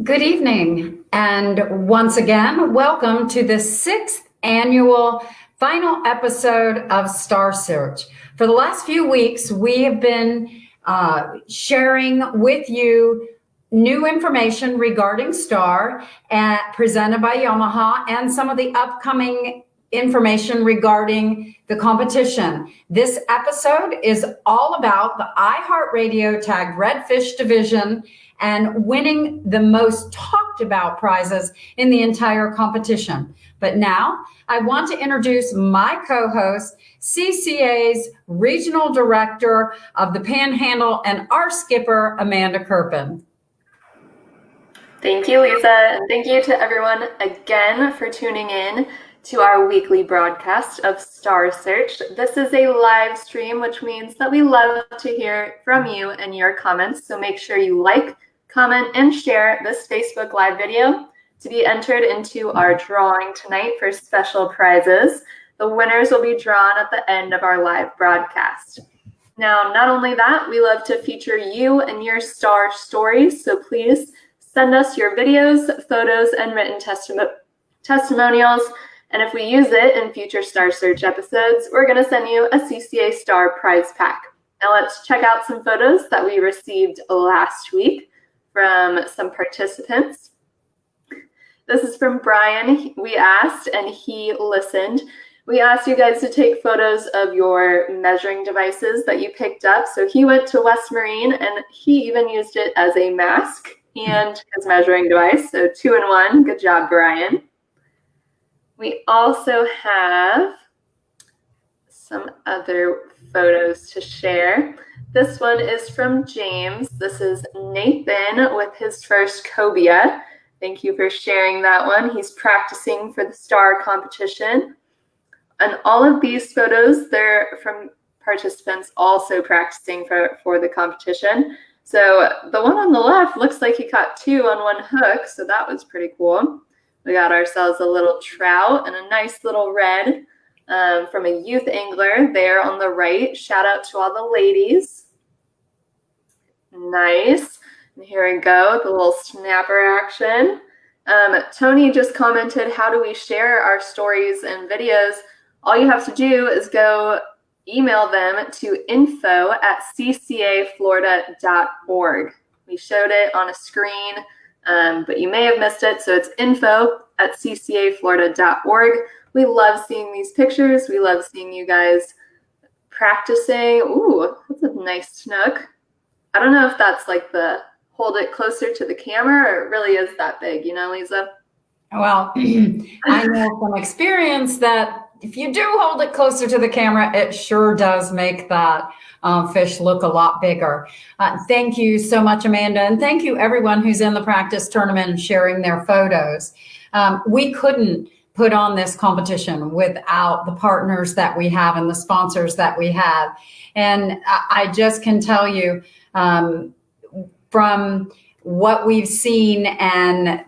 Good evening, and once again, welcome to the 6th annual final episode of Star Search. For the last few weeks, we have been sharing with you new information regarding Star presented by Yamaha and some of the upcoming information regarding the competition. This episode is all about the Iheartradio tagged Redfish Division and winning the most talked about prizes in the entire competition. But now I want to introduce my co-host, CCA's Regional Director of the Panhandle and our skipper, Amanda Kirpin. Thank you, Lisa, and thank you to everyone again for tuning in to our weekly broadcast of Star Search. This is a live stream, which means that we love to hear from you and your comments. So make sure you like, comment, and share this Facebook Live video to be entered into our drawing tonight for special prizes. The winners will be drawn at the end of our live broadcast. Now, not only that, we love to feature you and your star stories, so please send us your videos, photos, and written testimonials. And if we use it in future Star Search episodes, we're going to send you a CCA Star prize pack. Now let's check out some photos that we received last week from some participants. This is from Brian. We asked, and he listened. We asked you guys to take photos of your measuring devices that you picked up. So he went to West Marine, and he even used it as a mask and his measuring device. So 2 in 1. Good job, Brian. We also have some other photos to share. This one is from James. This is Nathan with his first cobia. Thank you for sharing that one. He's practicing for the Star competition. And all of these photos, they're from participants also practicing for the competition. So the one on the left looks like he caught 2 on 1 hook, so that was pretty cool. We got ourselves a little trout and a nice little red from a youth angler there on the right. Shout out to all the ladies. Nice. And here we go, the little snapper action. Tony just commented, how do we share our stories and videos? All you have to do is go email them to info@ccaflorida.org. We showed it on a screen, but you may have missed it. So it's info@ccaflorida.org. We love seeing these pictures. We love seeing you guys practicing. Ooh, that's a nice snook. I don't know if that's like the hold it closer to the camera or it really is that big, you know, Lisa? Well, I know from experience that if you do hold it closer to the camera, it sure does make that fish look a lot bigger. Thank you so much, Amanda. And thank you everyone who's in the practice tournament and sharing their photos. We couldn't put on this competition without the partners that we have and the sponsors that we have. And I just can tell you from what we've seen and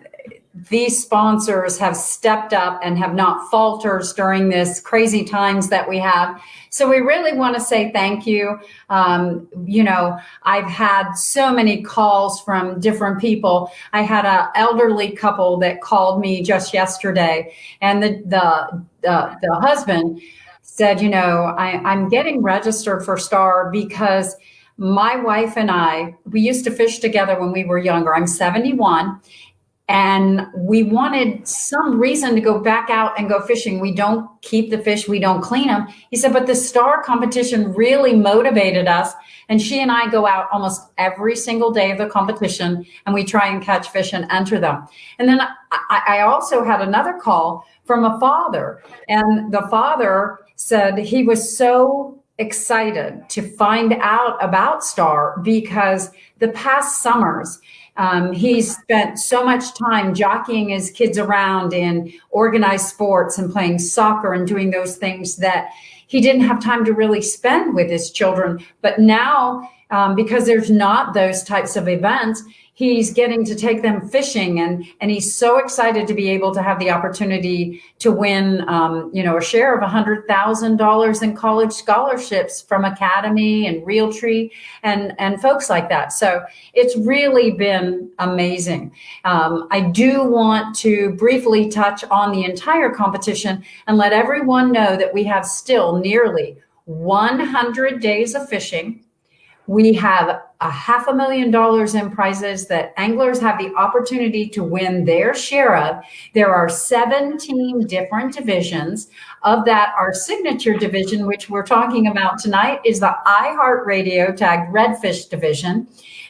these sponsors have stepped up and have not faltered during this crazy times that we have. So we really want to say thank you. I've had so many calls from different people. I had an elderly couple that called me just yesterday, and the husband said, I'm getting registered for Star because my wife and we used to fish together when we were younger. I'm 71. And we wanted some reason to go back out and go fishing. We don't keep the fish, we don't clean them. He said, but the Star competition really motivated us. And she and I go out almost every single day of the competition, and we try and catch fish and enter them. And then I also had another call from a father, and the father said he was so excited to find out about Star because the past summers, he's spent so much time jockeying his kids around in organized sports and playing soccer and doing those things that he didn't have time to really spend with his children. But now, because there's not those types of events, he's getting to take them fishing, and he's so excited to be able to have the opportunity to win, a share of $100,000 in college scholarships from Academy and Realtree and folks like that. So it's really been amazing. I do want to briefly touch on the entire competition and let everyone know that we have still nearly 100 days of fishing. We have $500,000 in prizes that anglers have the opportunity to win their share of. There are 17 different divisions. Of that, our signature division, which we're talking about tonight, is the Iheartradio tagged Redfish Division.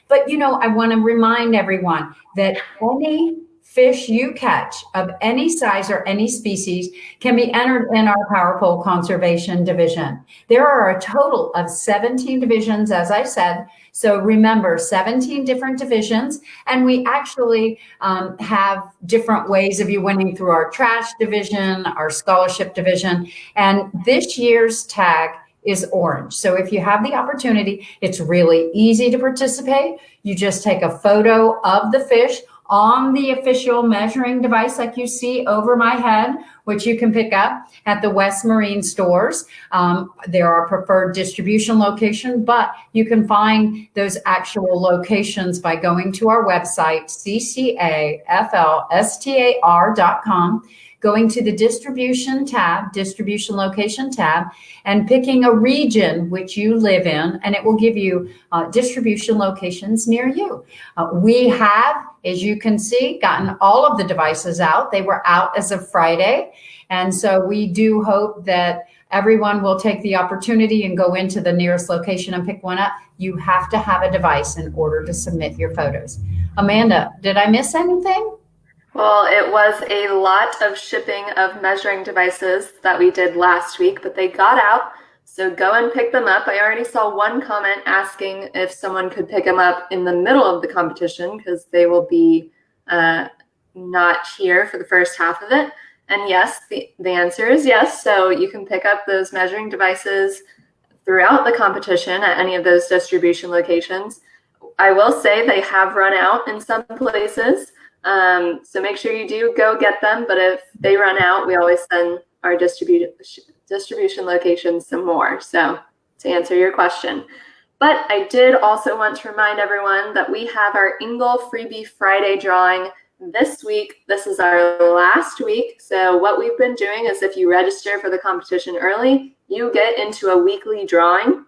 But, I want to remind everyone that any fish you catch of any size or any species can be entered in our Power Pole Conservation Division. There are a total of 17 divisions, as I said. So remember, 17 different divisions. And we actually have different ways of you winning through our trash division, our scholarship division. And this year's tag is orange. So if you have the opportunity, it's really easy to participate. You just take a photo of the fish on the official measuring device like you see over my head, which you can pick up at the West Marine stores. There are preferred distribution locations, but you can find those actual locations by going to our website, ccaflstar.com, going to the distribution location tab, and picking a region which you live in, and it will give you distribution locations near you. We have, as you can see, gotten all of the devices out. They were out as of Friday. And so we do hope that everyone will take the opportunity and go into the nearest location and pick one up. You have to have a device in order to submit your photos. Amanda, did I miss anything? Well, it was a lot of shipping of measuring devices that we did last week, but they got out. So go and pick them up. I already saw one comment asking if someone could pick them up in the middle of the competition because they will be not here for the first half of it. And yes, the answer is yes. So you can pick up those measuring devices throughout the competition at any of those distribution locations. I will say they have run out in some places. So make sure you do go get them. But if they run out, we always send our distribution locations some more. So to answer your question. But I did also want to remind everyone that we have our Ingle Freebie Friday drawing this week. This is our last week. So what we've been doing is if you register for the competition early, you get into a weekly drawing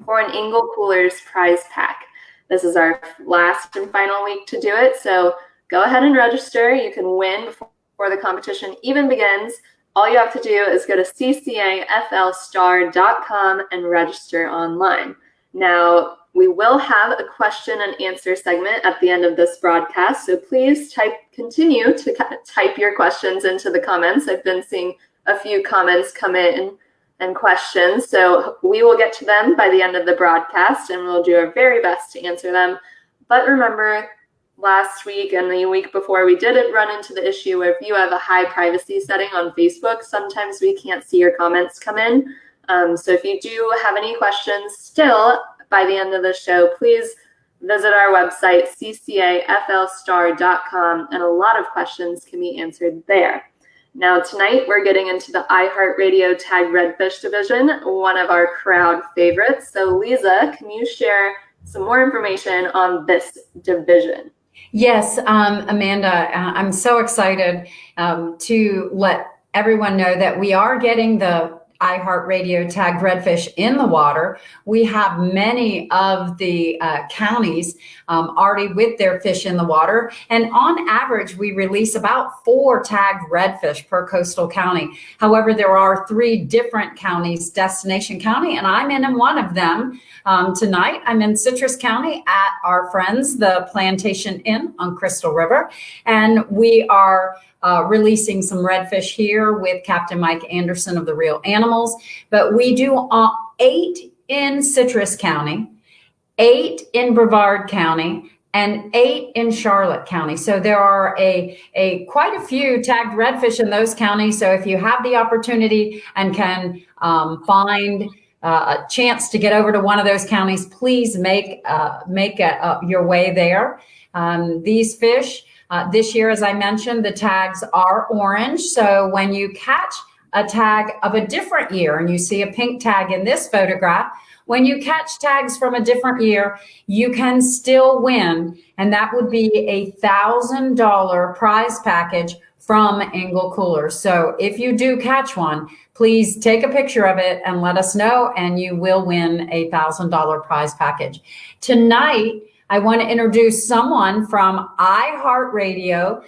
for an Ingle Coolers prize pack. This is our last and final week to do it. So go ahead and register. You can win before the competition even begins. All you have to do is go to ccaflstar.com and register online. Now, we will have a question and answer segment at the end of this broadcast, so please continue to type your questions into the comments. I've been seeing a few comments come in and questions, so we will get to them by the end of the broadcast, and we'll do our very best to answer them. But remember, last week and the week before, we did run into the issue where if you have a high privacy setting on Facebook, sometimes we can't see your comments come in. So if you do have any questions still by the end of the show, please visit our website, ccaflstar.com, and a lot of questions can be answered there. Now tonight we're getting into the Iheartradio Tagged Redfish Division, one of our crowd favorites. So Lisa, can you share some more information on this division? Yes, Amanda, I'm so excited to let everyone know that we are getting the Iheartradio Tagged Redfish in the water. We have many of the counties already with their fish in the water. And on average, we release about 4 tagged redfish per coastal county. However, there are 3 different counties, Destination County, and I'm in one of them. Tonight, I'm in Citrus County at our friends, the Plantation Inn on Crystal River. And we are releasing some redfish here with Captain Mike Anderson of the Real Animals. But we do 8 in Citrus County, 8 in Brevard County, and 8 in Charlotte County. So there are quite a few tagged redfish in those counties. So if you have the opportunity and can find a chance to get over to one of those counties, please make your way there. These fish, this year, as I mentioned, the tags are orange. So when you catch a tag of a different year, and you see a pink tag in this photograph, when you catch tags from a different year, you can still win. And that would be a $1,000 prize package from Engel Coolers. So if you do catch one, please take a picture of it and let us know, and you will win a $1,000 prize package. Tonight, I want to introduce someone from Iheartradio,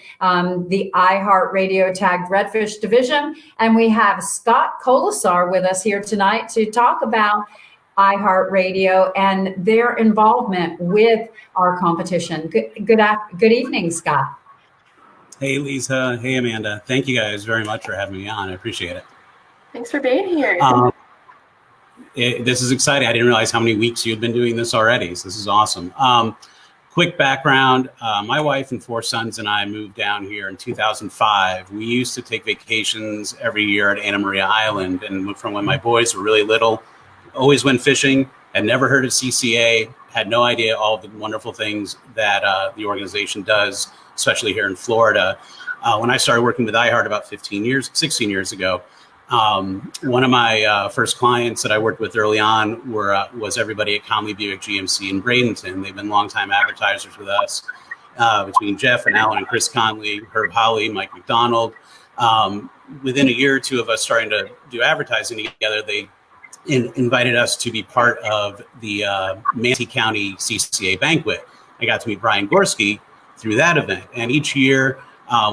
the Iheartradio Tagged Redfish Division. And we have Scott Colasar with us here tonight to talk about Iheartradio and their involvement with our competition. Good evening, Scott. Hey, Lisa. Hey, Amanda. Thank you guys very much for having me on. I appreciate it. Thanks for being here. This is exciting. I didn't realize how many weeks you'd been doing this already. So this is awesome. Quick background. My wife and 4 sons and I moved down here in 2005. We used to take vacations every year at Anna Maria Island. And from when my boys were really little, always went fishing, had never heard of CCA, had no idea all of the wonderful things that the organization does, especially here in Florida. When I started working with iHeart about 16 years ago, one of my first clients that I worked with early on was everybody at Conley Buick GMC in Bradenton. They've been longtime advertisers with us, between Jeff and Alan and Chris Conley, Herb Holly, Mike McDonald. Within a year or 2 of us starting to do advertising together, they invited us to be part of the Manatee County CCA Banquet. I got to meet Brian Gorski through that event. And each year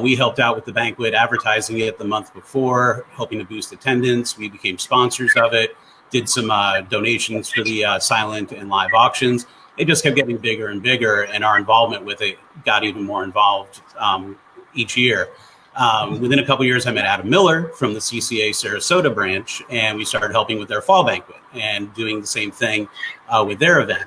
we helped out with the banquet, advertising it the month before, helping to boost attendance. We became sponsors of it, did some donations for the silent and live auctions. It just kept getting bigger and bigger, and our involvement with it got even more involved each year. Within a couple of years, I met Adam Miller from the CCA Sarasota branch, and we started helping with their fall banquet and doing the same thing with their event.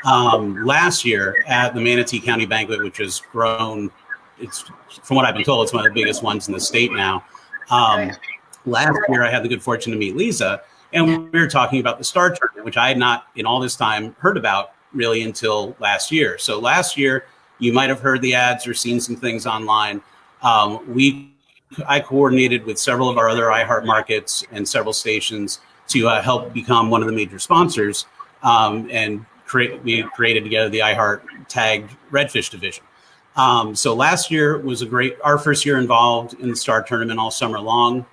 Last year at the Manatee County Banquet, which has grown, it's, from what I've been told, it's one of the biggest ones in the state now. Last year, I had the good fortune to meet Lisa, and we were talking about the Star Tournament, which I had not in all this time heard about really until last year. So last year, you might have heard the ads or seen some things online. I coordinated with several of our other iHeart markets and several stations to help become one of the major sponsors, and we created together the iHeart Tagged Redfish Division. So last year was our first year involved in the Star Tournament all summer long.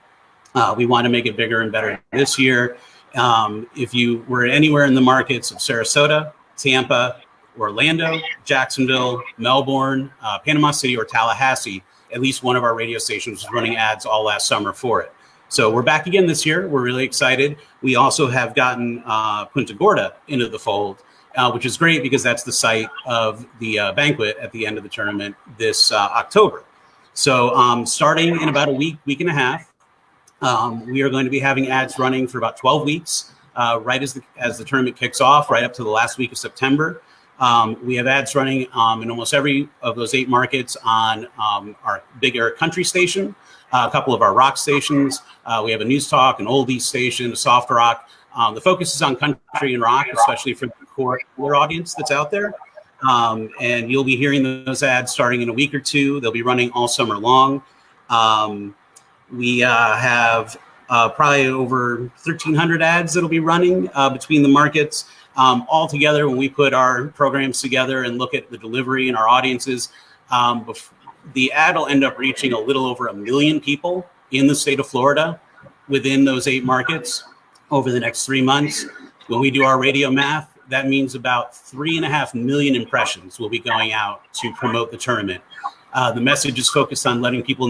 We want to make it bigger and better this year. If you were anywhere in the markets of Sarasota, Tampa, Orlando, Jacksonville, Melbourne, Panama City, or Tallahassee, at least one of our radio stations was running ads all last summer for it. So we're back again this year. We're really excited. We also have gotten Punta Gorda into the fold, which is great because that's the site of the banquet at the end of the tournament this October. So starting in about a week and a half, we are going to be having ads running for about 12 weeks, right as the tournament kicks off, right up to the last week of September. We have ads running in almost every of those 8 markets on our bigger country station, a couple of our rock stations. We have a news talk, an oldies station, a soft rock. The focus is on country and rock, especially for the core audience that's out there. And you'll be hearing those ads starting in a week or two. They'll be running all summer long. We have probably over 1,300 ads that'll be running between the markets. All together, when we put our programs together and look at the delivery and our audiences, the ad will end up reaching a little over 1 million people in the state of Florida within those 8 markets over the next 3 months. When we do our radio math, that means about 3.5 million impressions will be going out to promote the tournament. The message is focused on letting people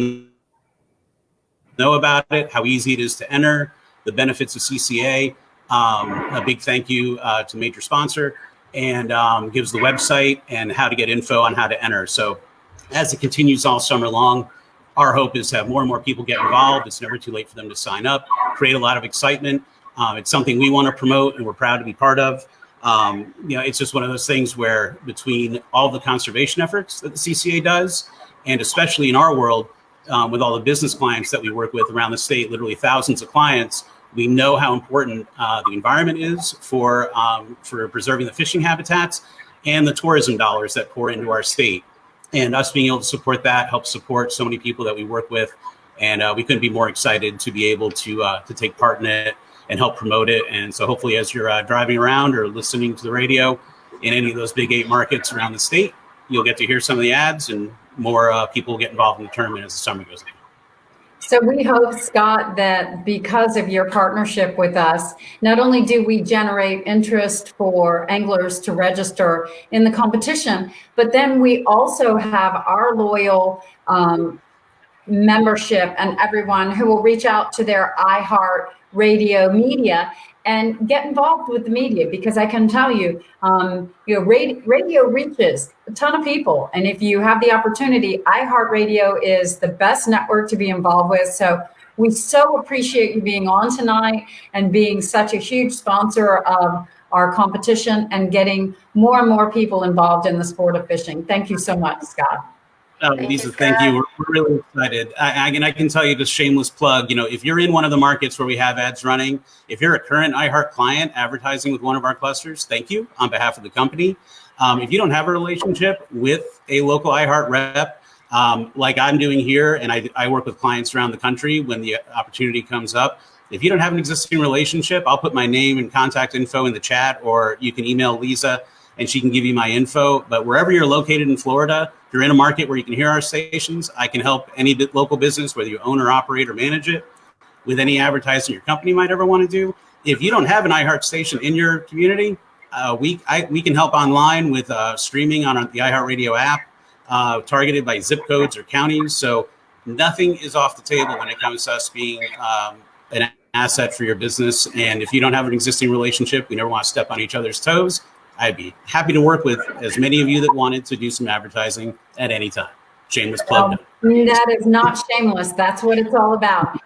know about it, how easy it is to enter, the benefits of CCA. A big thank you to major sponsor, and gives the website and how to get info on how to enter. So as it continues all summer long, our hope is to have more and more people get involved. It's never too late for them to sign up, create a lot of excitement. It's something we want to promote and we're proud to be part of. It's just one of those things where between all the conservation efforts that the CCA does, and especially in our world, with all the business clients that we work with around the state, literally thousands of clients, we know how important the environment is for preserving the fishing habitats and the tourism dollars that pour into our state. And us being able to support that helps support so many people that we work with. And we couldn't be more excited to be able to take part in it and help promote it. And so hopefully as you're driving around or listening to the radio in any of those big 8 markets around the state, you'll get to hear some of the ads and more people will get involved in the tournament as the summer goes on. So we hope, Scott, that because of your partnership with us, not only do we generate interest for anglers to register in the competition, but then we also have our loyal membership and everyone who will reach out to their Iheartradio media and get involved with the media, because I can tell you, radio reaches a ton of people. And if you have the opportunity, Iheartradio is the best network to be involved with. So we so appreciate you being on tonight and being such a huge sponsor of our competition and getting more and more people involved in the sport of fishing. Thank you so much, Scott. Lisa, thank you. We're really excited. I can tell you, just shameless plug, if you're in one of the markets where we have ads running, if you're a current iHeart client advertising with one of our clusters, thank you on behalf of the company. If you don't have a relationship with a local iHeart rep, like I'm doing here, and I work with clients around the country when the opportunity comes up, if you don't have an existing relationship, I'll put my name and contact info in the chat, or you can email Lisa and she can give you my info. But wherever you're located in Florida, if you're in a market where you can hear our stations, I can help any local business, whether you own or operate or manage it, with any advertising your company might ever want to do. If you don't have an iHeart station in your community, we can help online with streaming on the iHeartRadio app, targeted by zip codes or counties. So nothing is off the table when it comes to us being an asset for your business. And if you don't have an existing relationship, we never want to step on each other's toes. I'd be happy to work with as many of you that wanted to do some advertising at any time. Shameless plug. That is not shameless. That's what it's all about.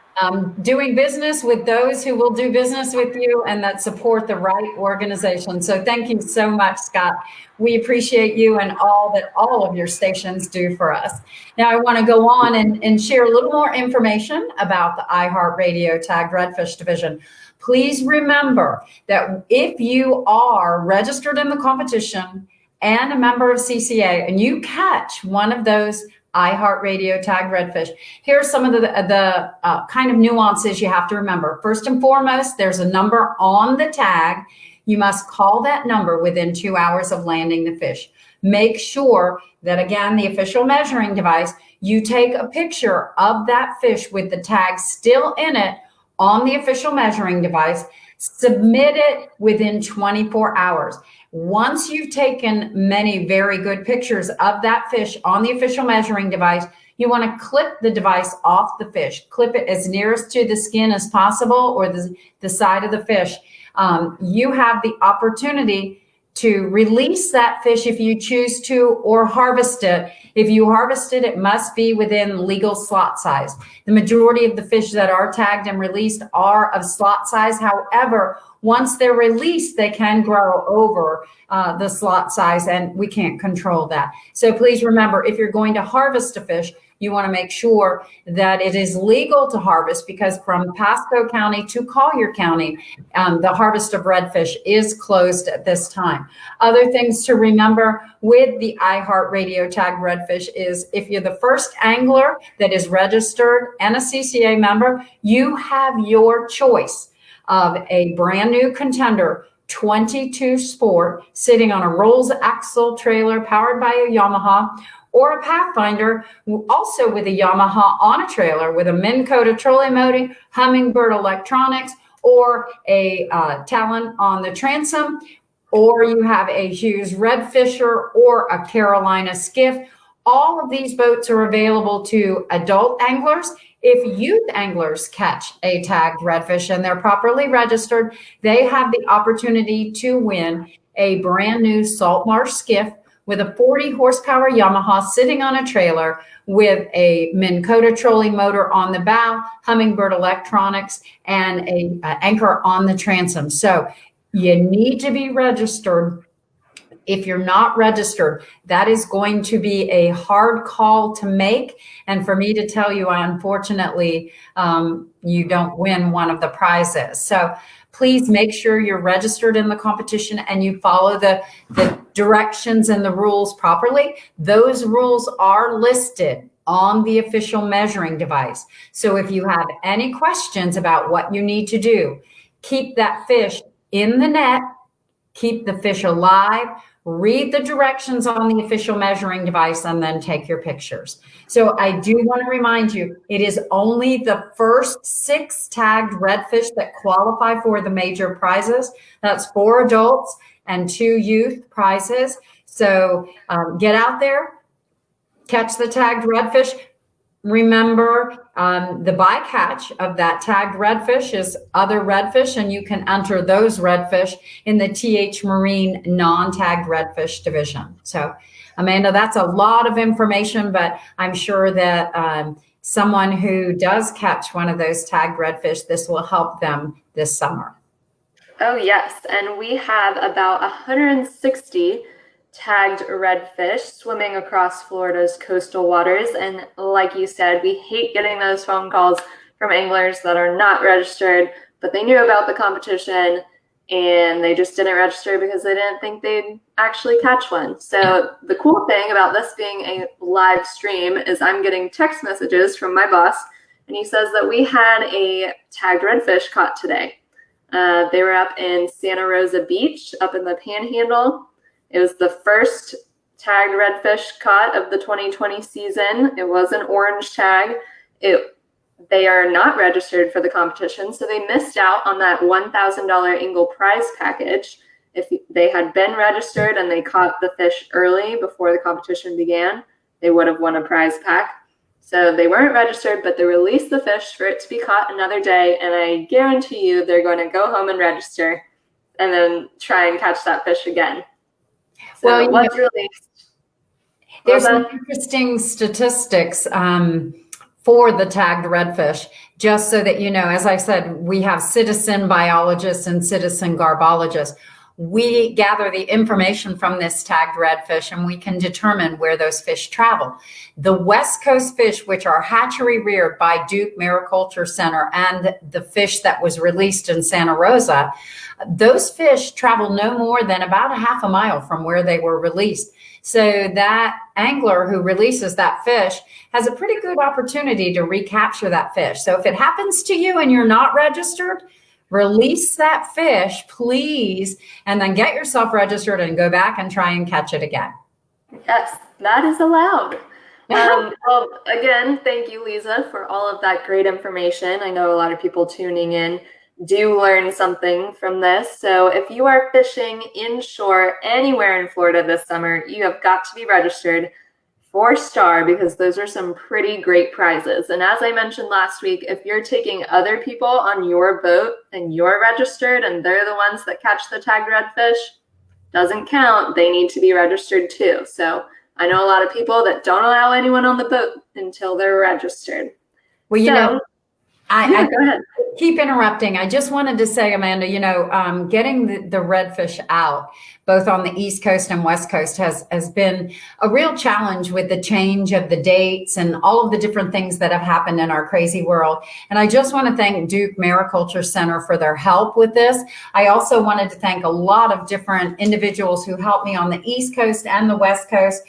Doing business with those who will do business with you and that support the right organization. So thank you so much, Scott. We appreciate you and all that all of your stations do for us. Now I want to go on and share a little more information about the Iheartradio tagged Redfish Division. Please remember that if you are registered in the competition and a member of CCA and you catch one of those Iheartradio tagged redfish, here are some of the kind of nuances you have to remember. First and foremost, there's a number on the tag. You must call that number within 2 hours of landing the fish. Make sure that, again, the official measuring device, you take a picture of that fish with the tag still in it on the official measuring device, submit it within 24 hours. Once you've taken many very good pictures of that fish on the official measuring device, you want to clip the device off the fish. Clip it as nearest to the skin as possible, or the side of the fish. You have the opportunity to release that fish if you choose to, or harvest it. If you harvest it, it must be within legal slot size. The majority of the fish that are tagged and released are of slot size. However, once they're released, they can grow over the slot size, and we can't control that. So please remember, if you're going to harvest a fish, you want to make sure that it is legal to harvest, because from Pasco County to Collier County, the harvest of redfish is closed at this time. Other things to remember with the Iheartradio tagged redfish is if you're the first angler that is registered and a CCA member, you have your choice of a brand new Contender 22 Sport sitting on a Rolls axle trailer powered by a Yamaha, or a Pathfinder also with a Yamaha on a trailer with a Minn Kota trolling motor, Humminbird electronics, or a Talon on the transom, or you have a Hughes Redfisher or a Carolina skiff. All of these boats are available to adult anglers. If youth anglers catch a tagged redfish and they're properly registered, they have the opportunity to win a brand new salt marsh skiff with a 40 horsepower Yamaha sitting on a trailer with a Minn Kota trolling motor on the bow, Humminbird electronics, and a anchor on the transom. So you need to be registered. If you're not registered, that is going to be a hard call to make. And for me to tell you, unfortunately, you don't win one of the prizes. So please make sure you're registered in the competition and you follow the directions and the rules properly. Those rules are listed on the official measuring device. So if you have any questions about what you need to do, keep that fish in the net, keep the fish alive, read the directions on the official measuring device, and then take your pictures. So I do want to remind you, it is only the first 6 tagged redfish that qualify for the major prizes. That's 4 adults and 2 youth prizes. So get out there, catch the tagged redfish. Remember, the bycatch of that tagged redfish is other redfish, and you can enter those redfish in the TH Marine non-tagged redfish division. So, Amanda, that's a lot of information, but I'm sure that someone who does catch one of those tagged redfish, this will help them this summer. Oh, yes. And we have about 160 tagged redfish swimming across Florida's coastal waters. And like you said, we hate getting those phone calls from anglers that are not registered, but they knew about the competition and they just didn't register because they didn't think they'd actually catch one. So the cool thing about this being a live stream is I'm getting text messages from my boss, and he says that we had a tagged redfish caught today. They were up in Santa Rosa Beach, up in the Panhandle. It was the first tagged redfish caught of the 2020 season. It was an orange tag. They are not registered for the competition, so they missed out on that $1,000 Engle prize package. If they had been registered and they caught the fish early before the competition began, they would have won a prize pack. So they weren't registered, but they released the fish for it to be caught another day, and I guarantee you they're going to go home and register and then try and catch that fish again. So well, what's released? There's some interesting statistics for the tagged redfish, just so that you know. As I said, we have citizen biologists and citizen garbologists. We gather the information from this tagged redfish and we can determine where those fish travel. The West Coast fish, which are hatchery reared by Duke Mariculture Center, and the fish that was released in Santa Rosa, those fish travel no more than about a half a mile from where they were released. So that angler who releases that fish has a pretty good opportunity to recapture that fish. So if it happens to you and you're not registered, release that fish, please, and then get yourself registered and go back and try and catch it again. Yes, that is allowed. Well, again, thank you, Lisa, for all of that great information. I know a lot of people tuning in do learn something from this. So if you are fishing inshore anywhere in Florida this summer, you have got to be registered for Star, because those are some pretty great prizes. And as I mentioned last week, if you're taking other people on your boat and you're registered and they're the ones that catch the tagged redfish, doesn't count. They need to be registered too. So I know a lot of people that don't allow anyone on the boat until they're registered. Well, you know, I Go ahead. keep interrupting. I just wanted to say, Amanda, getting the redfish out, both on the East Coast and West Coast, has been a real challenge with the change of the dates and all of the different things that have happened in our crazy world. And I just want to thank Duke Mariculture Center for their help with this. I also wanted to thank a lot of different individuals who helped me on the East Coast and the West Coast.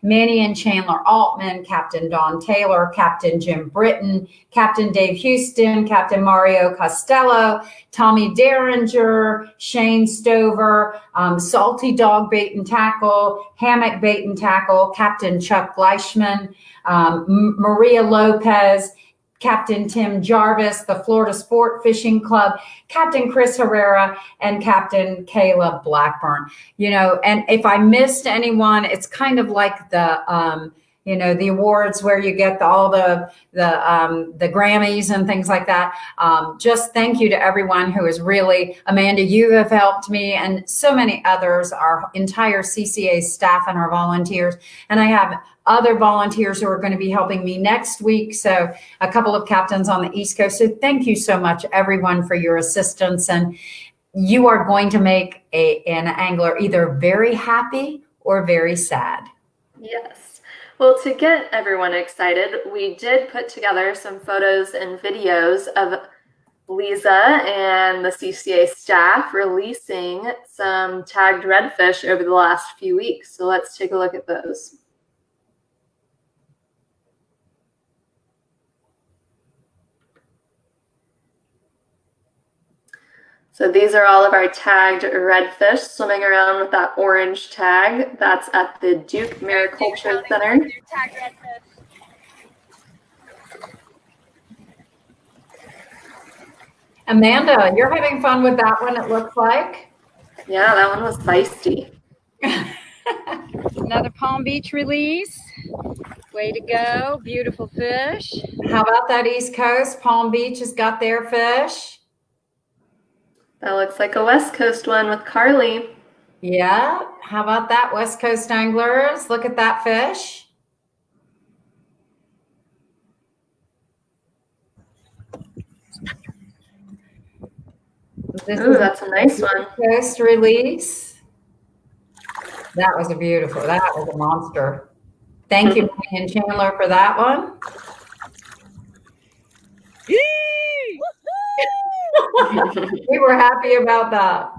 Manny and Chandler Altman, Captain Don Taylor, Captain Jim Britton, Captain Dave Houston, Captain Mario Costello, Tommy Derringer, Shane Stover, Salty Dog Bait and Tackle, Hammock Bait and Tackle, Captain Chuck Gleichman, Maria Lopez, Captain Tim Jarvis, the Florida Sport Fishing Club, Captain Chris Herrera, and Captain Caleb Blackburn. And if I missed anyone, it's kind of like the awards where you get all the Grammys and things like that. Just thank you to everyone who is really, Amanda, you have helped me and so many others, our entire CCA staff and our volunteers. And I have other volunteers who are going to be helping me next week. So a couple of captains on the East Coast. So thank you so much, everyone, for your assistance. And you are going to make an angler either very happy or very sad. Yes. Well, to get everyone excited, we did put together some photos and videos of Lisa and the CCA staff releasing some tagged redfish over the last few weeks. So let's take a look at those. So these are all of our tagged redfish swimming around with that orange tag. That's at the Duke Mariculture Center. Amanda, you're having fun with that one, it looks like. Yeah, that one was feisty. Another Palm Beach release. Way to go. Beautiful fish. How about that East Coast? Palm Beach has got their fish. That looks like a West Coast one with Carly. Yeah. How about that, West Coast anglers? Look at that fish. Ooh, that's a nice one. West Coast release. That was a monster. Thank you, Manny and Chandler, for that one. We were happy about that.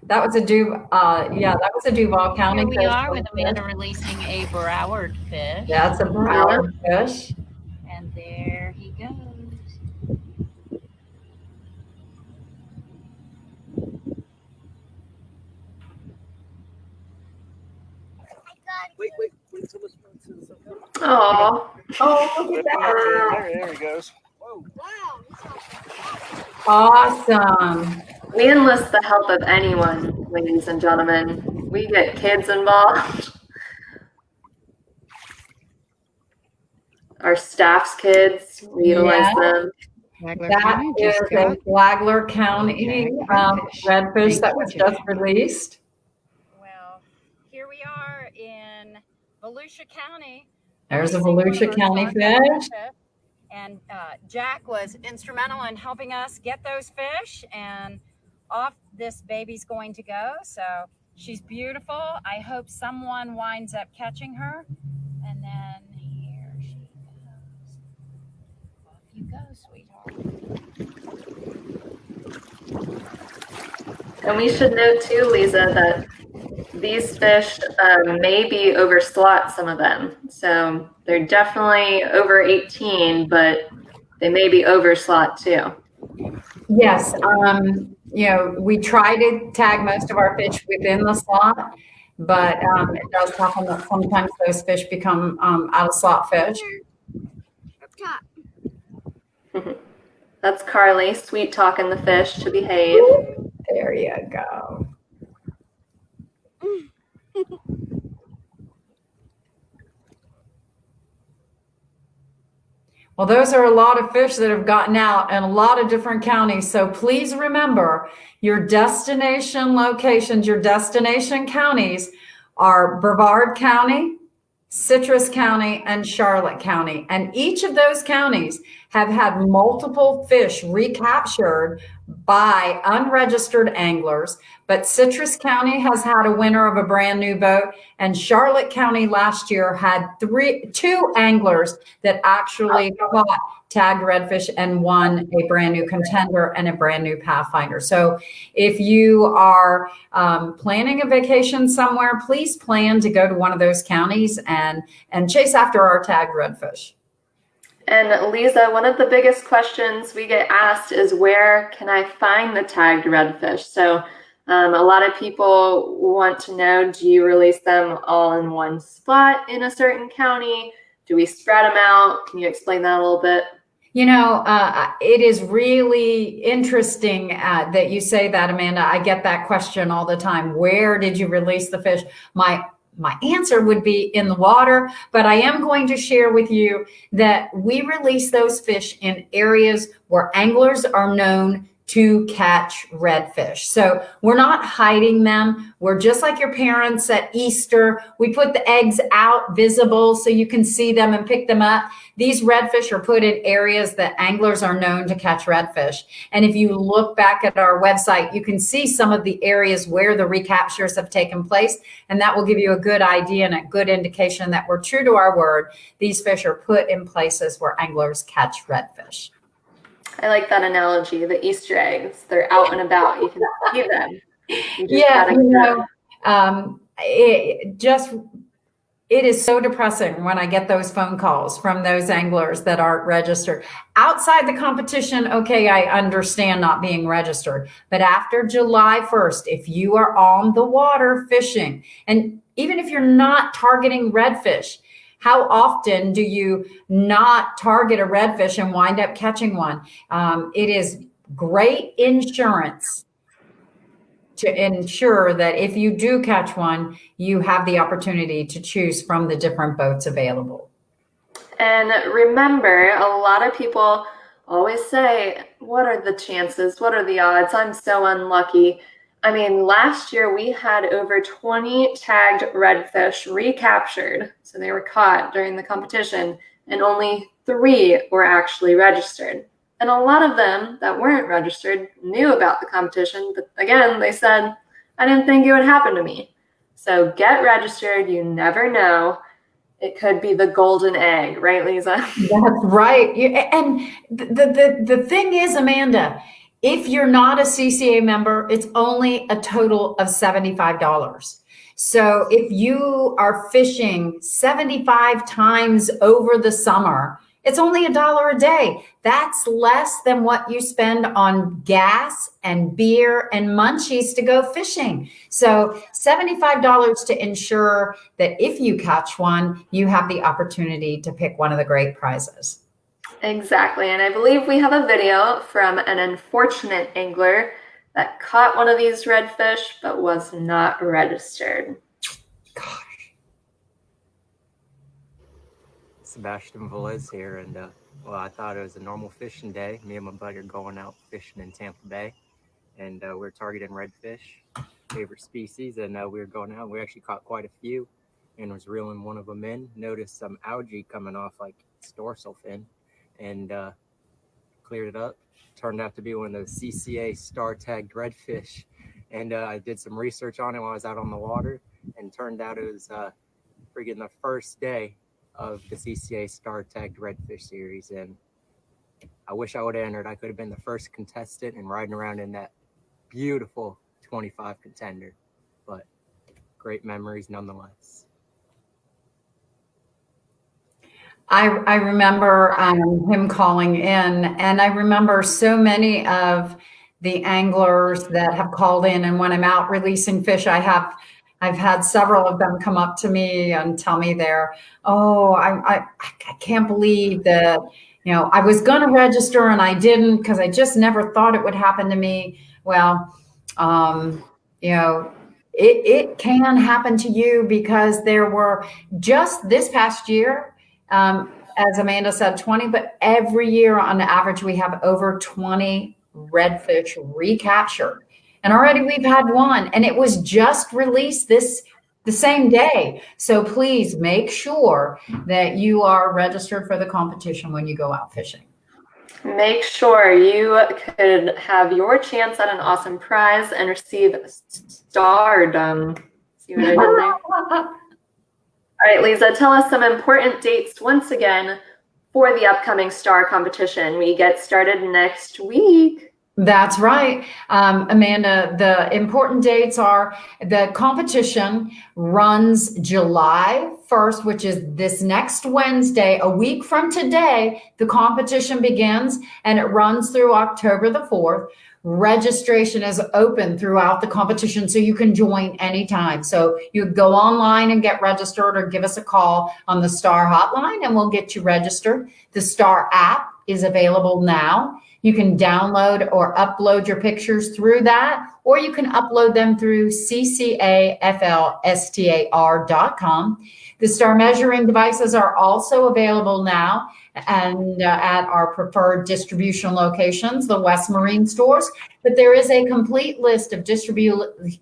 That was a Duval County. Here we are with Amanda releasing a Broward fish. That's a Broward fish. And there he goes. Wait, someone's Oh, Oh, look at that. There he goes. Whoa. Awesome. we enlist the help of anyone, ladies and gentlemen. We get kids involved. Our staff's kids, we utilize them. That is a Flagler County redfish that was just released. Well, here we are in Volusia County. There's a Volusia County fish. And Jack was instrumental in helping us get those fish, and off this baby's going to go. So she's beautiful. I hope someone winds up catching her. And then here she goes. Off you go, sweetheart. And we should note too, Lisa, that these fish may be over slot, some of them. So they're definitely over 18, but they may be over slot too. Yes. We try to tag most of our fish within the slot, but it does happen that sometimes those fish become out of slot fish. That's Carly, sweet talking the fish to behave. There you go. Well, those are a lot of fish that have gotten out in a lot of different counties. So please remember your destination locations, your destination counties are Brevard County, Citrus County, and Charlotte County. And each of those counties have had multiple fish recaptured by unregistered anglers. But Citrus County has had a winner of a brand new boat, and Charlotte County last year had two anglers that actually caught tagged redfish and won a brand new contender and a brand new Pathfinder. So if you are planning a vacation somewhere, please plan to go to one of those counties and chase after our tagged redfish. And Lisa, one of the biggest questions we get asked is, where can I find the tagged redfish? So a lot of people want to know, do you release them all in one spot in a certain county? Do we spread them out? Can you explain that a little bit? You know, it is really interesting that you say that, Amanda. I get that question all the time. Where did you release the fish? My answer would be in the water, but I am going to share with you that we release those fish in areas where anglers are known to catch redfish. So we're not hiding them. We're just like your parents at Easter. We put the eggs out visible so you can see them and pick them up. These redfish are put in areas that anglers are known to catch redfish. And if you look back at our website, you can see some of the areas where the recaptures have taken place. And that will give you a good idea and a good indication that we're true to our word. These fish are put in places where anglers catch redfish. I like that analogy, the Easter eggs. They're out and about. You can see them. It is so depressing when I get those phone calls from those anglers that aren't registered. Outside the competition, okay, I understand not being registered. But after July 1st, if you are on the water fishing, and even if you're not targeting redfish, how often do you not target a redfish and wind up catching one? It is great insurance to ensure that if you do catch one, you have the opportunity to choose from the different boats available. And remember, a lot of people always say, what are the chances? What are the odds? I'm so unlucky. I mean, last year we had over 20 tagged redfish recaptured. So they were caught during the competition, and only 3 were actually registered. And a lot of them that weren't registered knew about the competition, but again, they said, I didn't think it would happen to me. So get registered. You never know. It could be the golden egg, right, Lisa? That's right. And the thing is, Amanda, if you're not a CCA member, it's only a total of $75. So if you are fishing 75 times over the summer, it's only $1 a day. That's less than what you spend on gas and beer and munchies to go fishing. So $75 to ensure that if you catch one, you have the opportunity to pick one of the great prizes. Exactly. And I believe we have a video from an unfortunate angler that caught one of these redfish but was not registered. Gosh. Sebastian Velez here, and I thought it was a normal fishing day. Me and my buddy are going out fishing in Tampa Bay, and we're targeting redfish, favorite species, and we were going out. We actually caught quite a few and was reeling one of them in. Noticed some algae coming off like its dorsal fin, and cleared it up. Turned out to be one of those CCA star tagged redfish, and I did some research on it while I was out on the water, and turned out it was friggin' the first day of the CCA star tagged redfish series, and I wish I would have entered. I could have been the first contestant and riding around in that beautiful 25 contender, but great memories nonetheless. I remember him calling in, and I remember so many of the anglers that have called in, and when I'm out releasing fish, I've had several of them come up to me and tell me I can't believe that, I was going to register and I didn't because I just never thought it would happen to me. Well, it can happen to you because there were just this past year, as Amanda said, 20, but every year on average, we have over 20 redfish recaptured. And already we've had one, and it was just released this the same day. So please make sure that you are registered for the competition when you go out fishing. Make sure you could have your chance at an awesome prize and receive stardom. See what I did there? All right, Lisa, tell us some important dates once again for the upcoming star competition. We get started next week. That's right. Amanda, the important dates are the competition runs July 1st, which is this next Wednesday. A week from today, the competition begins and it runs through October the 4th. Registration is open throughout the competition, so you can join anytime. So you go online and get registered or give us a call on the Star hotline and we'll get you registered. The Star app is available now. You can download or upload your pictures through that, or you can upload them through ccaflstar.com. The star measuring devices are also available now and at our preferred distribution locations, the West Marine stores. But there is a complete list of distribution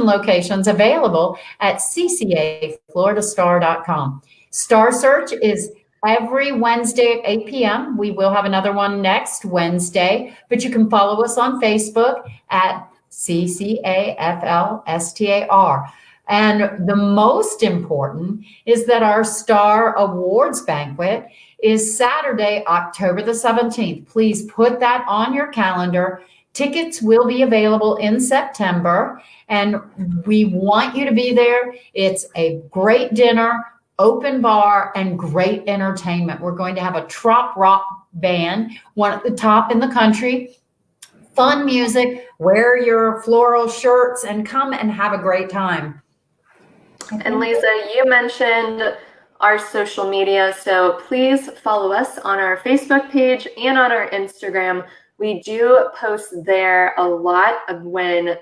locations available at ccafloridastar.com. Star Search is every Wednesday at 8 p.m. We will have another one next Wednesday, but you can follow us on Facebook at CCAFLSTAR. And the most important is that our Star Awards Banquet is Saturday, October the 17th. Please put that on your calendar. Tickets will be available in September, and we want you to be there. It's a great dinner, open bar, and great entertainment. We're going to have a trop rock band, one at the top in the country, fun music, wear your floral shirts, and come and have a great time. And Lisa, you mentioned our social media, so please follow us on our Facebook page and on our Instagram. We do post there a lot of when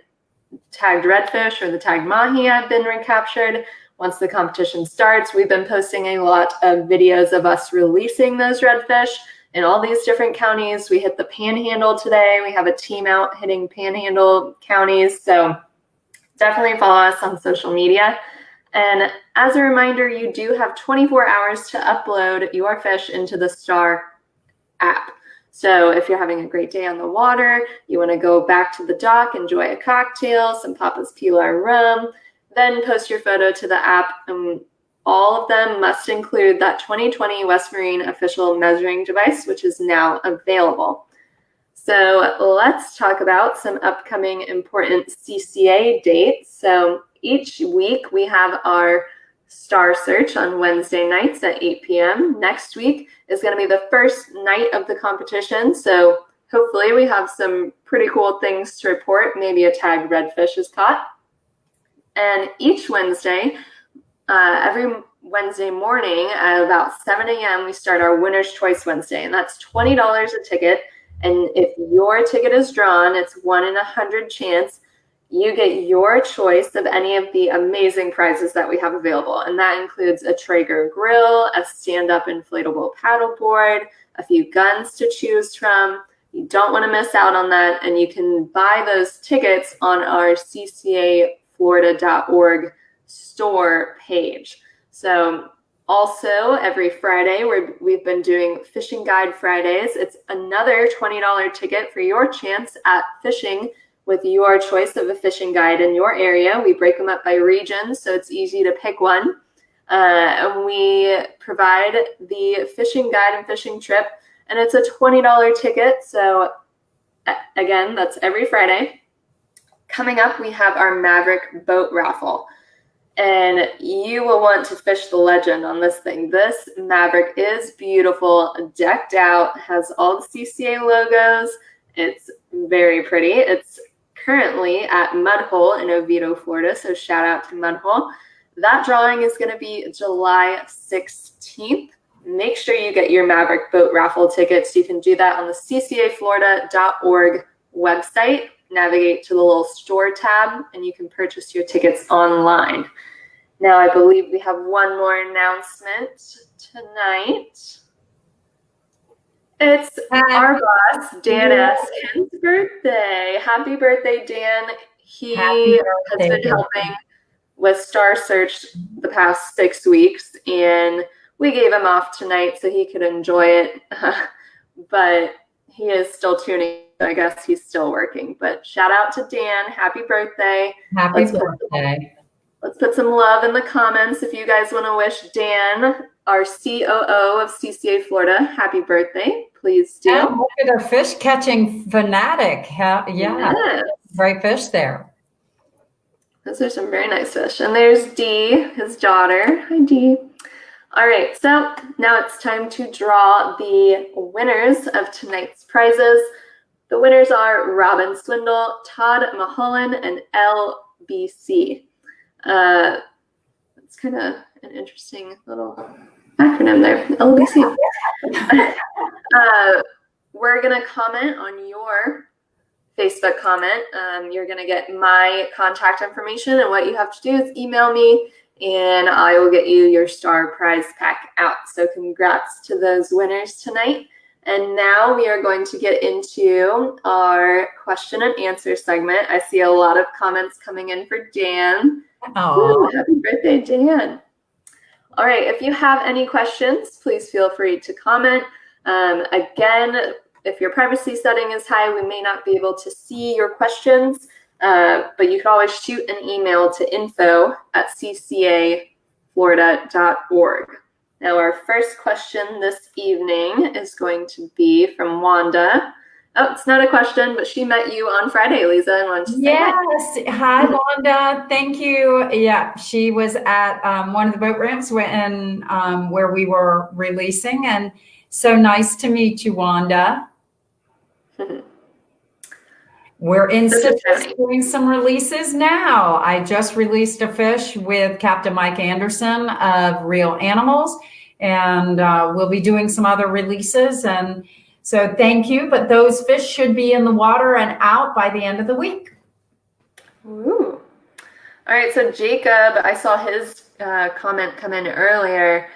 tagged redfish or the tagged mahi have been recaptured. Once the competition starts, we've been posting a lot of videos of us releasing those redfish in all these different counties. We hit the Panhandle today. We have a team out hitting Panhandle counties. So definitely follow us on social media. And as a reminder, you do have 24 hours to upload your fish into the Star app. So if you're having a great day on the water, you want to go back to the dock, enjoy a cocktail, some Papa's Pilar rum, then post your photo to the app. And all of them must include that 2020 West Marine official measuring device, which is now available. So let's talk about some upcoming important CCA dates. So each week we have our Star Search on Wednesday nights at 8 p.m. Next week is going to be the first night of the competition. So hopefully we have some pretty cool things to report. Maybe a tagged redfish is caught. And each Wednesday, every Wednesday morning at about 7 a.m., we start our Winner's Choice Wednesday. And that's $20 a ticket. And if your ticket is drawn, it's 1 in 100 chance. You get your choice of any of the amazing prizes that we have available. And that includes a Traeger grill, a stand-up inflatable paddleboard, a few guns to choose from. You don't want to miss out on that. And you can buy those tickets on our ccaflorida.org store page. So also every Friday, we've been doing Fishing Guide Fridays. It's another $20 ticket for your chance at fishing with your choice of a fishing guide in your area. We break them up by region, so it's easy to pick one. And we provide the fishing guide and fishing trip, and it's a $20 ticket. So again, that's every Friday. Coming up, we have our Maverick boat raffle. And you will want to fish the legend on this thing. This Maverick is beautiful, decked out, has all the CCA logos. It's very pretty. It's currently at Mudhole in Oviedo, Florida, so shout out to Mudhole. That drawing is going to be July 16th. Make sure you get your Maverick boat raffle tickets. You can do that on the ccaflorida.org website. Navigate to the little store tab, and you can purchase your tickets online. Now, I believe we have one more announcement tonight. It's our boss, Dannis birthday. Happy birthday, Dan. He has been helping with Star Search the past 6 weeks, and we gave him off tonight so he could enjoy it. But he is still tuning. I guess he's still working. But shout out to Dan. Happy birthday. Happy birthday. Let's put some love in the comments if you guys want to wish Dan, our COO of CCA Florida, happy birthday. Please do. And look at our fish catching fanatic. Yeah, great fish there. Those are some very nice fish. And there's Dee, his daughter. Hi, Dee. All right, so now it's time to draw the winners of tonight's prizes. The winners are Robin Swindle, Todd Mulholland, and LBC. It's kind of an interesting little acronym there, LBC. We're going to comment on your Facebook comment. You're going to get my contact information, and what you have to do is email me, and I will get you your star prize pack out. So congrats to those winners tonight. And now we are going to get into our question and answer segment. I see a lot of comments coming in for Dan. Oh, happy birthday, Dan. All right, if you have any questions, please feel free to comment. Again, if your privacy setting is high, we may not be able to see your questions, but you can always shoot an email to info@ccaflorida.org. Now, our first question this evening is going to be from Wanda. Oh, it's not a question, but she met you on Friday, Lisa, and wanted to say yes. Hi, Wanda. Thank you. Yeah, she was at one of the boat ramps where we were releasing, and so nice to meet you, Wanda. We're in Citrus doing some releases now. I just released a fish with Captain Mike Anderson of Real Animals, and we'll be doing some other releases. And so thank you. But those fish should be in the water and out by the end of the week. Ooh. All right. So Jacob, I saw his comment come in earlier.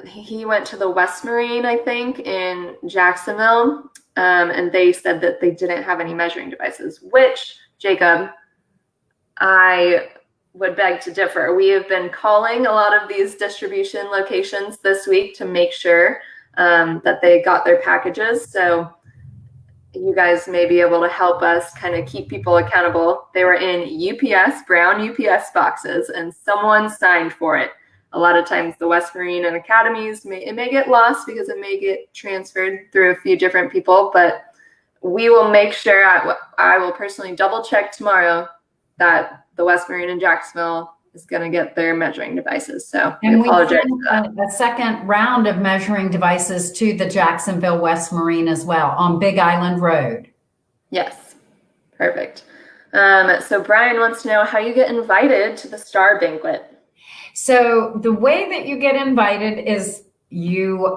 He went to the West Marine, I think, in Jacksonville. And they said that they didn't have any measuring devices, which, Jacob, I would beg to differ. We have been calling a lot of these distribution locations this week to make sure that they got their packages. So you guys may be able to help us kind of keep people accountable. They were in UPS, brown UPS boxes, and someone signed for it. A lot of times the West Marine and academies, it may get lost because it may get transferred through a few different people, but we will make sure, I will personally double check tomorrow that the West Marine in Jacksonville is going to get their measuring devices. So and we apologize for that. A second round of measuring devices to the Jacksonville West Marine as well on Big Island Road. Yes, perfect. So Brian wants to know how you get invited to the Star Banquet. So the way that you get invited is you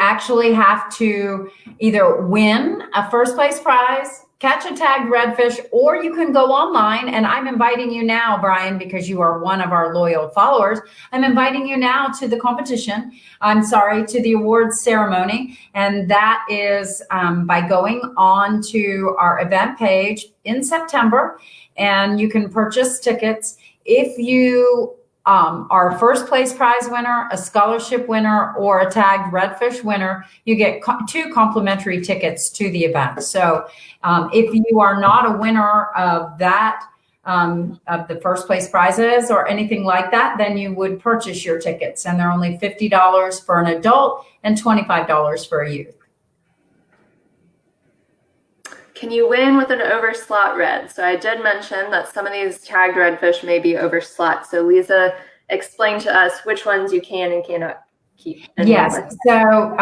actually have to either win a first place prize, catch a tagged redfish, or you can go online. And I'm inviting you now, Brian, because you are one of our loyal followers. I'm inviting you now to the competition. To the awards ceremony. And that is by going on to our event page in September, and you can purchase tickets. If you are a first place prize winner, a scholarship winner, or a tagged redfish winner, you get 2 complimentary tickets to the event. So if you are not a winner of that, of the first place prizes or anything like that, then you would purchase your tickets. And they're only $50 for an adult and $25 for a youth. Can you win with an overslot red? So I did mention that some of these tagged redfish may be overslot. So Lisa, explain to us which ones you can and cannot keep. Yes. So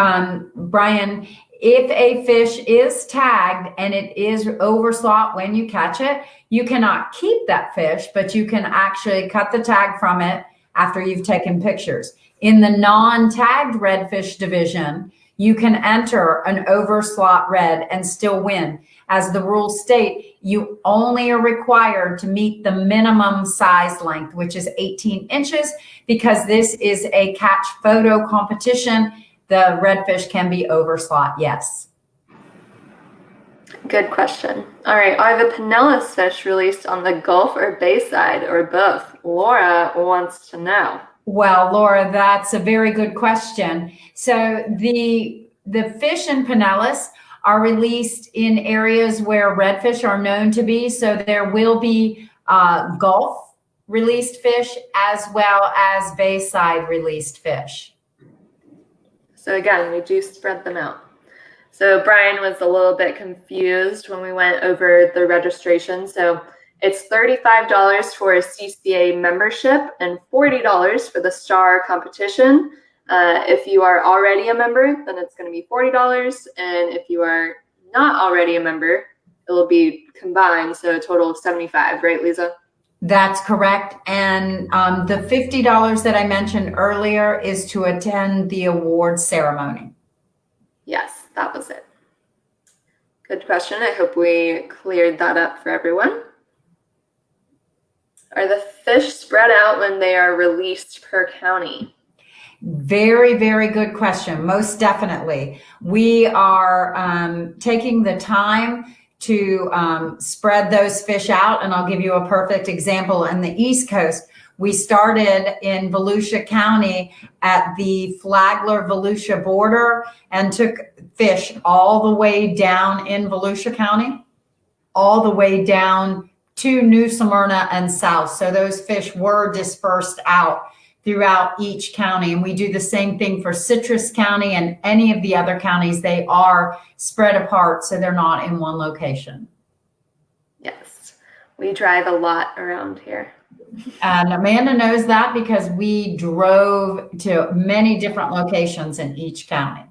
Brian, if a fish is tagged and it is overslot when you catch it, you cannot keep that fish, but you can actually cut the tag from it after you've taken pictures. In the non-tagged Redfish Division, you can enter an overslot red and still win. As the rules state, you only are required to meet the minimum size length, which is 18 inches, because this is a catch photo competition. The redfish can be overslot, yes. Good question. All right, are the Pinellas fish released on the Gulf or Bay side or both? Laura wants to know. Well, Laura, that's a very good question. So the fish in Pinellas are released in areas where redfish are known to be. So there will be Gulf released fish as well as Bayside released fish. So again, we do spread them out. So Brian was a little bit confused when we went over the registration. So it's $35 for a CCA membership and $40 for the STAR competition. If you are already a member, then it's going to be $40. And if you are not already a member, it will be combined. So a total of $75, right, Lisa? That's correct. And the $50 that I mentioned earlier is to attend the award ceremony. Yes, that was it. Good question. I hope we cleared that up for everyone. Are the fish spread out when they are released per county? Very, very good question. Most definitely. We are taking the time to spread those fish out. And I'll give you a perfect example. In the East Coast, we started in Volusia County at the Flagler-Volusia border and took fish all the way down in Volusia County, all the way down to New Smyrna and south. So those fish were dispersed out throughout each county. And we do the same thing for Citrus County and any of the other counties. They are spread apart, so they're not in one location. Yes, we drive a lot around here. And Amanda knows that because we drove to many different locations in each county.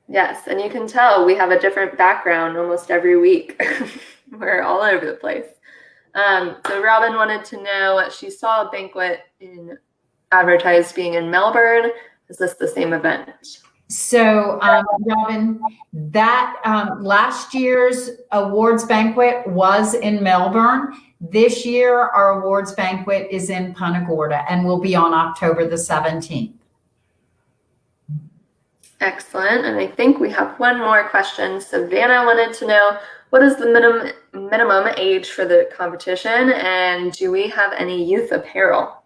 Yes, and you can tell we have a different background almost every week. We're all over the place. So Robin wanted to know, she saw a banquet advertised being in Melbourne. Is this the same event? So, Robin, that last year's awards banquet was in Melbourne. This year, our awards banquet is in Punta Gorda and will be on October the 17th. Excellent. And I think we have one more question. Savannah wanted to know, what is the minimum age for the competition? And do we have any youth apparel?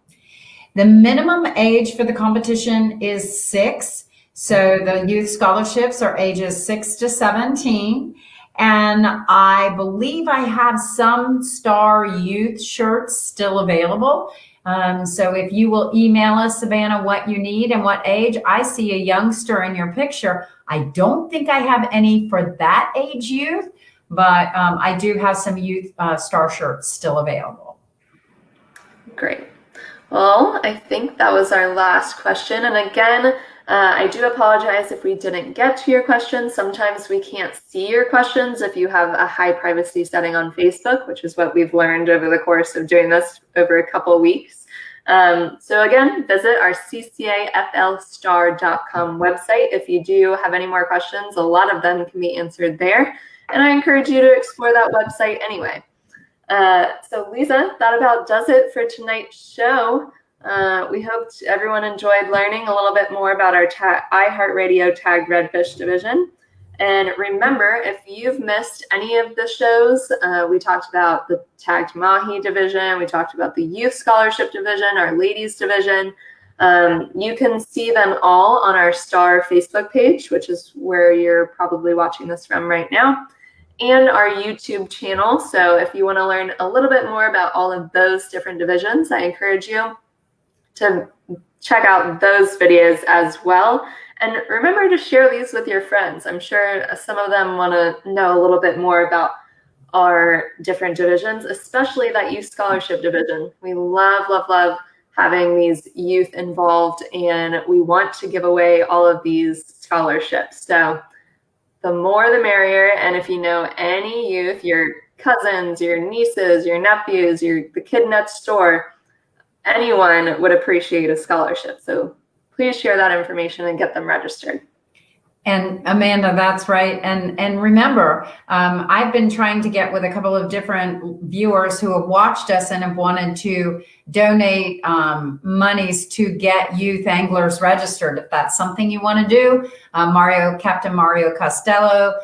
The minimum age for the competition is 6. So the youth scholarships are ages 6 to 17. And I believe I have some Star Youth shirts still available. So if you will email us, Savannah, what you need and what age. I see a youngster in your picture. I don't think I have any for that age youth, but I do have some youth Star shirts still available. Great. Well, I think that was our last question. And again, I do apologize if we didn't get to your questions. Sometimes we can't see your questions if you have a high privacy setting on Facebook, which is what we've learned over the course of doing this over a couple of weeks. So again, visit our ccaflstar.com website. If you do have any more questions, a lot of them can be answered there. And I encourage you to explore that website anyway. So Lisa, that about does it for tonight's show. We hope everyone enjoyed learning a little bit more about our Iheartradio tagged Redfish Division. And remember, if you've missed any of the shows, we talked about the tagged Mahi division, we talked about the youth scholarship division, our ladies division. You can see them all on our Star Facebook page, which is where you're probably watching this from right now, and our YouTube channel. So if you want to learn a little bit more about all of those different divisions, I encourage you to check out those videos as well. And remember to share these with your friends. I'm sure some of them want to know a little bit more about our different divisions, especially that youth scholarship division. We love, love, love having these youth involved, and we want to give away all of these scholarships. So the more the merrier. And if you know any youth, your cousins, your nieces, your nephews, the kid next door, anyone would appreciate a scholarship. So please share that information and get them registered. And Amanda, that's right. And remember, I've been trying to get with a couple of different viewers who have watched us and have wanted to donate monies to get youth anglers registered. If that's something you want to do, Captain Mario Costello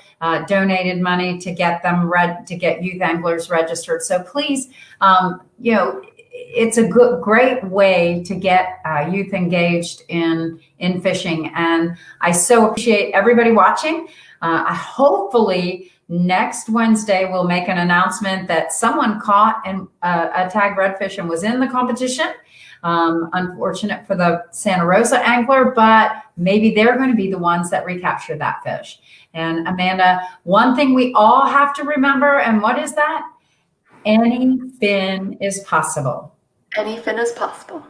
donated money to get them to get youth anglers registered. So please, it's a great way to get youth engaged in fishing. And I so appreciate everybody watching. Hopefully next Wednesday, we'll make an announcement that someone caught a tagged redfish and was in the competition. Unfortunate for the Santa Rosa angler, but maybe they're going to be the ones that recapture that fish. And Amanda, one thing we all have to remember, and what is that? Any fin is possible. Any fin is possible.